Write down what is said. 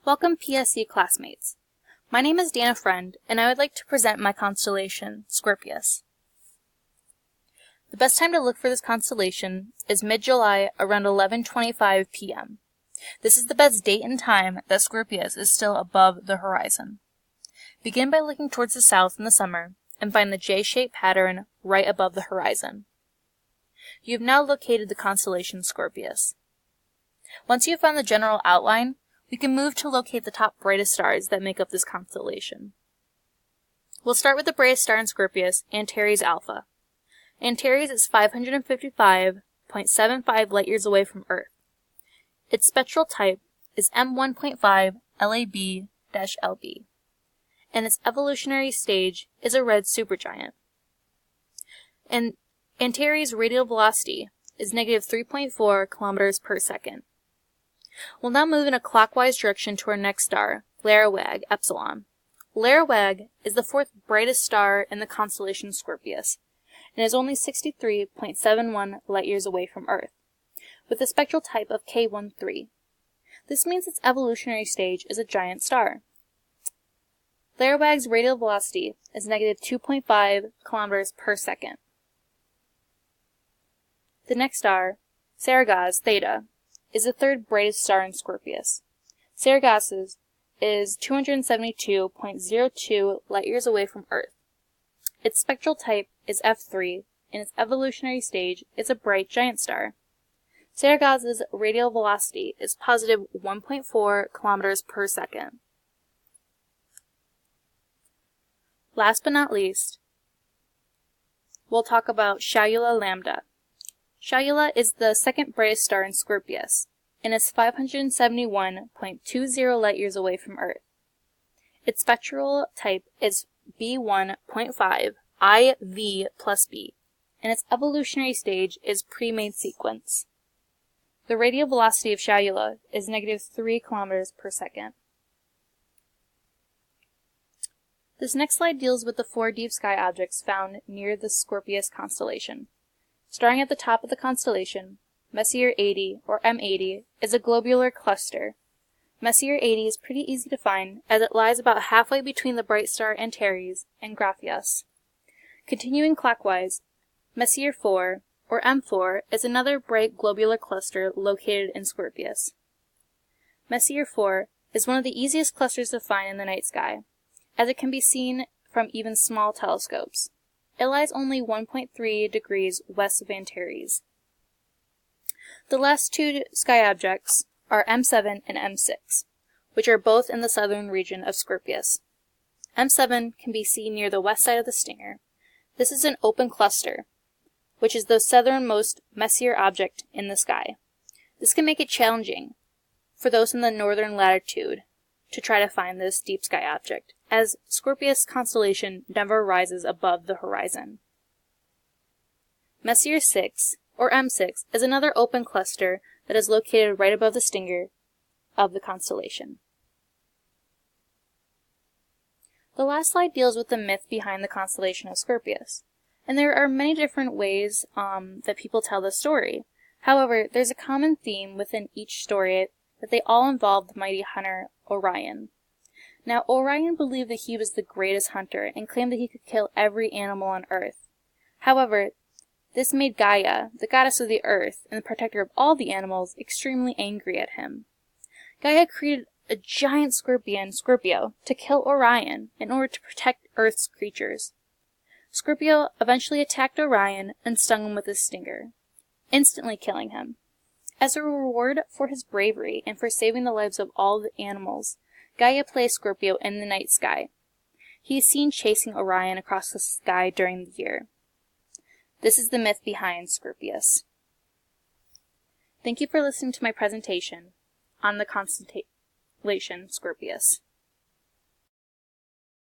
Welcome PSC classmates. My name is Dana Friend, and I would like to present my constellation, Scorpius. The best time to look for this constellation is mid-July around 11:25 p.m. This is the best date and time that Scorpius is still above the horizon. Begin by looking towards the south in the summer and find the J-shaped pattern right above the horizon. You have now located the constellation Scorpius. Once you have found the general outline, we can move to locate the top brightest stars that make up this constellation. We'll start with the brightest star in Scorpius, Antares Alpha. Antares is 555.75 light-years away from Earth. Its spectral type is M1.5 LAB-LB, and its evolutionary stage is a red supergiant. And Antares' radial velocity is negative 3.4 kilometers per second. We'll now move in a clockwise direction to our next star, Larawag Epsilon. Larawag is the fourth brightest star in the constellation Scorpius, and is only 63.71 light-years away from Earth, with a spectral type of K13. This means its evolutionary stage is a giant star. Larawag's radial velocity is negative 2.5 kilometers per second. The next star, Sargas Theta, is the third brightest star in Scorpius. Sargas is 272.02 light-years away from Earth. Its spectral type is F3, and its evolutionary stage is a bright giant star. Sargas's radial velocity is positive 1.4 kilometers per second. Last but not least, we'll talk about Shaula Lambda. Shaula is the second brightest star in Scorpius, and is 571.20 light-years away from Earth. Its spectral type is B1.5 IV plus B, and its evolutionary stage is pre-main sequence. The radial velocity of Shaula is negative 3 kilometers per second. This next slide deals with the four deep sky objects found near the Scorpius constellation. Starting at the top of the constellation, Messier 80, or M80, is a globular cluster. Messier 80 is pretty easy to find, as it lies about halfway between the bright star Antares and Graphius. Continuing clockwise, Messier 4, or M4, is another bright globular cluster located in Scorpius. Messier 4 is one of the easiest clusters to find in the night sky, as it can be seen from even small telescopes. It lies only 1.3 degrees west of Antares. The last two sky objects are M7 and M6, which are both in the southern region of Scorpius. M7 can be seen near the west side of the stinger. This is an open cluster, which is the southernmost Messier object in the sky. This can make it challenging for those in the northern latitude to try to find this deep sky object, as Scorpius constellation never rises above the horizon. Messier 6, or M6, is another open cluster that is located right above the stinger of the constellation. The last slide deals with the myth behind the constellation of Scorpius, and there are many different ways that people tell the story. However, there's a common theme within each story that they all involve the mighty hunter Orion. Now, Orion believed that he was the greatest hunter and claimed that he could kill every animal on Earth. However, this made Gaia, the goddess of the earth and the protector of all the animals, extremely angry at him. Gaia created a giant scorpion, Scorpio, to kill Orion in order to protect Earth's creatures. Scorpio eventually attacked Orion and stung him with his stinger, instantly killing him. As a reward for his bravery and for saving the lives of all the animals, Gaia placed Scorpio in the night sky. He is seen chasing Orion across the sky during the year. This is the myth behind Scorpius. Thank you for listening to my presentation on the constellation Scorpius.